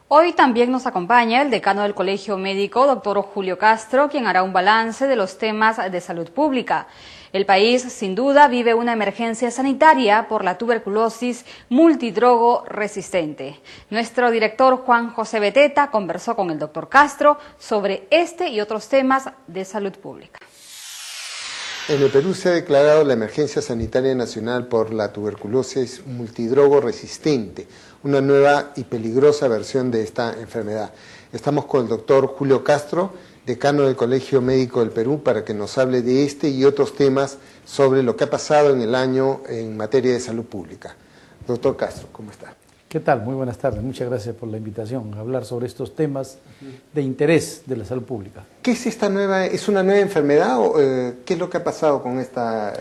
Hoy también nos acompaña el decano del Colegio Médico, doctor Julio Castro, quien hará un balance de los temas de salud pública. El país, sin duda, vive una emergencia sanitaria por la tuberculosis multidrogo resistente. Nuestro director Juan José Beteta conversó con el doctor Castro sobre este y otros temas de salud pública. En el Perú se ha declarado la emergencia sanitaria nacional por la tuberculosis multidrogo resistente, una nueva y peligrosa versión de esta enfermedad. Estamos con el doctor Julio Castro, decano del Colegio Médico del Perú, para que nos hable de este y otros temas sobre lo que ha pasado en el año en materia de salud pública. Doctor Castro, ¿cómo está? ¿Qué tal? Muy buenas tardes. Muchas gracias por la invitación a hablar sobre estos temas de interés de la salud pública. ¿Qué es esta nueva? ¿Es una nueva enfermedad o qué es lo que ha pasado con esta?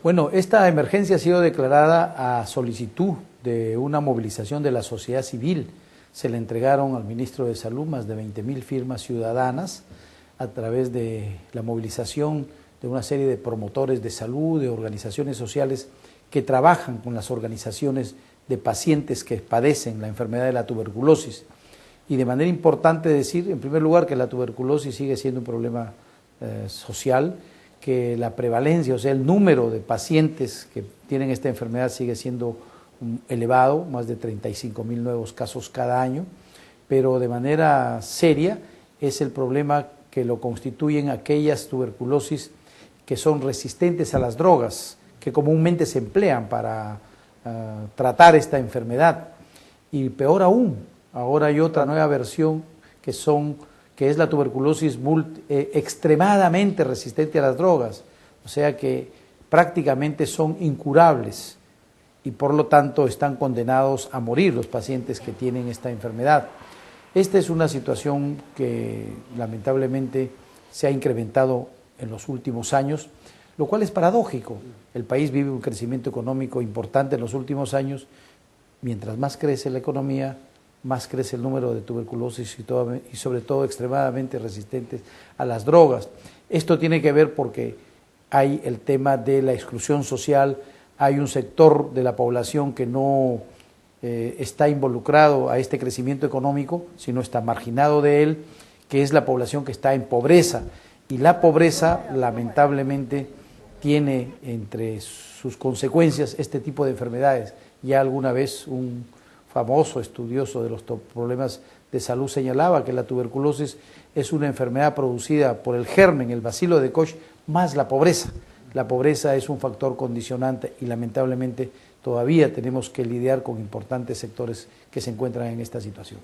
Bueno, esta emergencia ha sido declarada a solicitud de una movilización de la sociedad civil. Se le entregaron al ministro de Salud más de 20.000 firmas ciudadanas a través de la movilización de una serie de promotores de salud, de organizaciones sociales que trabajan con las organizaciones de pacientes que padecen la enfermedad de la tuberculosis. Y de manera importante decir, en primer lugar, que la tuberculosis sigue siendo un problema social, que la prevalencia, o sea, el número de pacientes que tienen esta enfermedad sigue siendo elevado, más de 35.000 nuevos casos cada año, pero de manera seria es el problema que lo constituyen aquellas tuberculosis que son resistentes a las drogas, que comúnmente se emplean para tratar esta enfermedad. Y peor aún, ahora hay otra nueva versión que es la tuberculosis extremadamente resistente a las drogas, o sea que prácticamente son incurables y por lo tanto están condenados a morir los pacientes que tienen esta enfermedad. Esta es una situación que lamentablemente se ha incrementado en los últimos años, lo cual es paradójico. El país vive un crecimiento económico importante en los últimos años. Mientras más crece la economía, más crece el número de tuberculosis y sobre todo extremadamente resistentes a las drogas. Esto tiene que ver porque hay el tema de la exclusión social, hay un sector de la población que no está involucrado a este crecimiento económico, sino está marginado de él, que es la población que está en pobreza. Y la pobreza, lamentablemente, tiene entre sus consecuencias este tipo de enfermedades. Ya alguna vez un famoso estudioso de los problemas de salud señalaba que la tuberculosis es una enfermedad producida por el germen, el bacilo de Koch, más la pobreza. La pobreza es un factor condicionante y lamentablemente todavía tenemos que lidiar con importantes sectores que se encuentran en esta situación.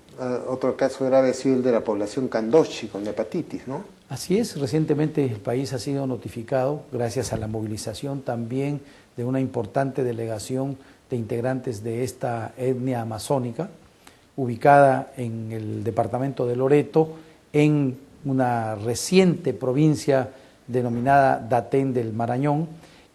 Otro caso grave ha sido el de la población Candochi con hepatitis, ¿no? Así es, recientemente el país ha sido notificado, gracias a la movilización también de una importante delegación de integrantes de esta etnia amazónica, ubicada en el departamento de Loreto, en una reciente provincia denominada Datén del Marañón,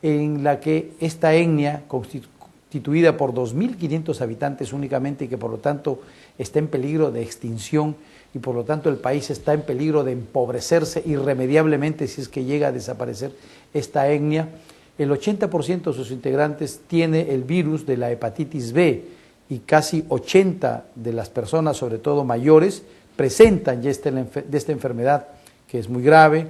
en la que esta etnia, constituida por 2.500 habitantes únicamente y que por lo tanto está en peligro de extinción y por lo tanto el país está en peligro de empobrecerse irremediablemente si es que llega a desaparecer esta etnia, el 80% de sus integrantes tiene el virus de la hepatitis B y casi 80 de las personas, sobre todo mayores, presentan ya esta enfermedad que es muy grave,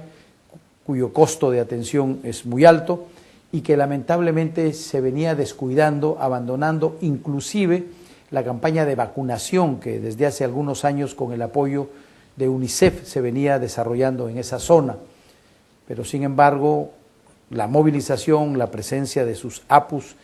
cuyo costo de atención es muy alto y que lamentablemente se venía descuidando, abandonando inclusive la campaña de vacunación que desde hace algunos años con el apoyo de UNICEF se venía desarrollando en esa zona. Pero sin embargo, la movilización, la presencia de sus APUs,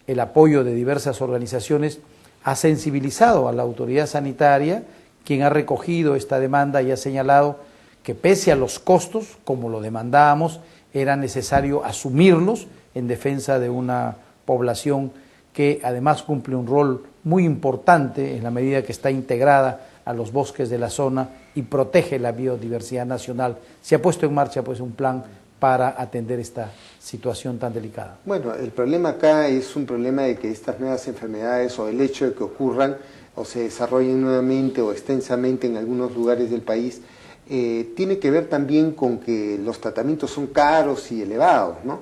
el apoyo de diversas organizaciones ha sensibilizado a la autoridad sanitaria, quien ha recogido esta demanda y ha señalado que pese a los costos, como lo demandábamos, era necesario asumirlos en defensa de una población que además cumple un rol muy importante en la medida que está integrada a los bosques de la zona y protege la biodiversidad nacional. Se ha puesto en marcha pues un plan para atender esta situación tan delicada. Bueno, el problema acá es un problema de que estas nuevas enfermedades o el hecho de que ocurran o se desarrollen nuevamente o extensamente en algunos lugares del país tiene que ver también con que los tratamientos son caros y elevados, ¿no?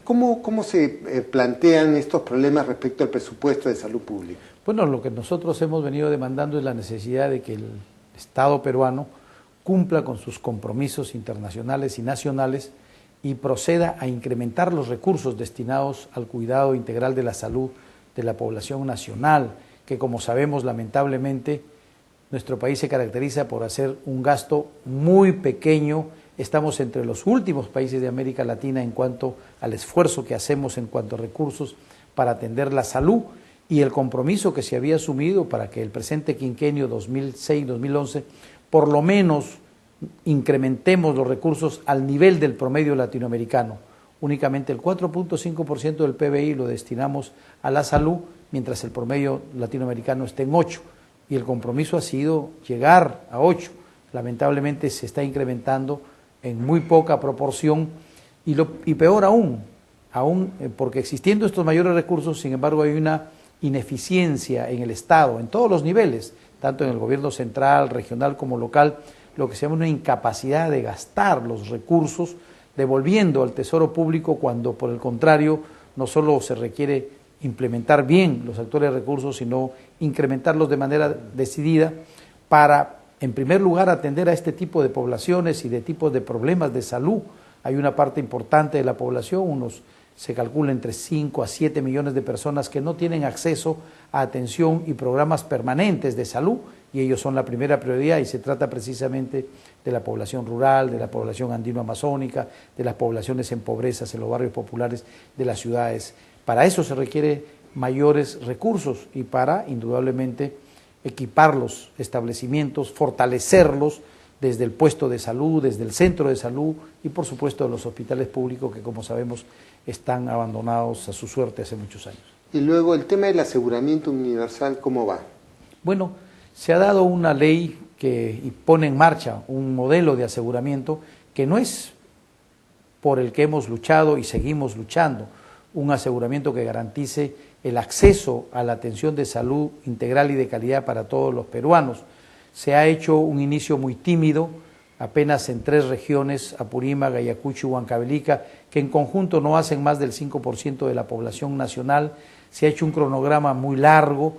¿Cómo se plantean estos problemas respecto al presupuesto de salud pública? Bueno, lo que nosotros hemos venido demandando es la necesidad de que el Estado peruano cumpla con sus compromisos internacionales y nacionales y proceda a incrementar los recursos destinados al cuidado integral de la salud de la población nacional, que como sabemos lamentablemente nuestro país se caracteriza por hacer un gasto muy pequeño. Estamos entre los últimos países de América Latina en cuanto al esfuerzo que hacemos en cuanto a recursos para atender la salud y el compromiso que se había asumido para que el presente quinquenio 2006-2011 por lo menos incrementemos los recursos al nivel del promedio latinoamericano. Únicamente el 4.5% del PBI lo destinamos a la salud, mientras el promedio latinoamericano está en 8%, y el compromiso ha sido llegar a 8%. Lamentablemente se está incrementando en muy poca proporción, y peor aún porque existiendo estos mayores recursos, sin embargo hay una ineficiencia en el Estado, en todos los niveles, tanto en el gobierno central, regional como local, lo que se llama una incapacidad de gastar los recursos, devolviendo al tesoro público cuando por el contrario no solo se requiere implementar bien los actuales recursos, sino incrementarlos de manera decidida para, en primer lugar, atender a este tipo de poblaciones y de tipos de problemas de salud. Hay una parte importante de la población, se calcula entre 5 a 7 millones de personas que no tienen acceso a atención y programas permanentes de salud, y ellos son la primera prioridad, y se trata precisamente de la población rural, de la población andino-amazónica, de las poblaciones en pobrezas en los barrios populares de las ciudades. Para eso se requiere mayores recursos y para, indudablemente, equipar los establecimientos, fortalecerlos desde el puesto de salud, desde el centro de salud y, por supuesto, los hospitales públicos que, como sabemos, están abandonados a su suerte hace muchos años. Y luego el tema del aseguramiento universal, ¿cómo va? Bueno, se ha dado una ley que pone en marcha un modelo de aseguramiento que no es por el que hemos luchado y seguimos luchando, un aseguramiento que garantice el acceso a la atención de salud integral y de calidad para todos los peruanos. Se ha hecho un inicio muy tímido, apenas en 3 regiones, Apurímac, Ayacucho y Huancavelica, que en conjunto no hacen más del 5% de la población nacional. Se ha hecho un cronograma muy largo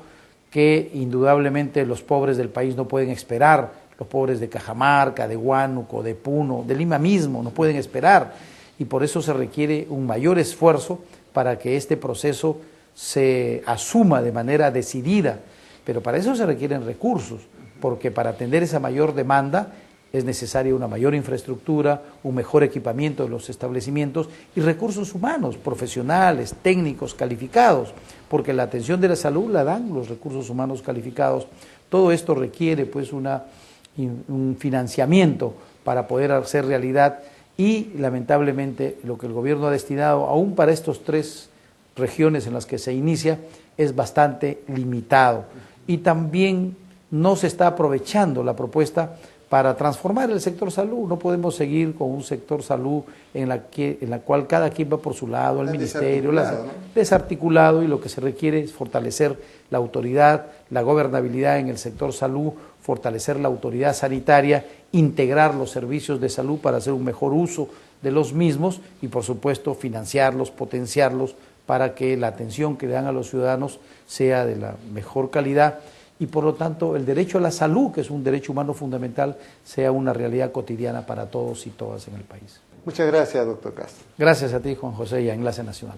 que indudablemente los pobres del país no pueden esperar, los pobres de Cajamarca, de Huánuco, de Puno, de Lima mismo, no pueden esperar, y por eso se requiere un mayor esfuerzo para que este proceso se asuma de manera decidida, pero para eso se requieren recursos, porque para atender esa mayor demanda es necesaria una mayor infraestructura, un mejor equipamiento de los establecimientos y recursos humanos, profesionales, técnicos, calificados, porque la atención de la salud la dan los recursos humanos calificados. Todo esto requiere pues un financiamiento para poder hacer realidad y lamentablemente lo que el gobierno ha destinado aún para estos 3 regiones en las que se inicia es bastante limitado y también no se está aprovechando la propuesta para transformar el sector salud. No podemos seguir con un sector salud en la cual cada quien va por su lado, el ministerio, desarticulado, y lo que se requiere es fortalecer la autoridad, la gobernabilidad en el sector salud, fortalecer la autoridad sanitaria, integrar los servicios de salud para hacer un mejor uso de los mismos y, por supuesto, financiarlos, potenciarlos para que la atención que le dan a los ciudadanos sea de la mejor calidad y, por lo tanto, el derecho a la salud, que es un derecho humano fundamental, sea una realidad cotidiana para todos y todas en el país. Muchas gracias, doctor Castro. Gracias a ti, Juan José, y a Enlace Nacional.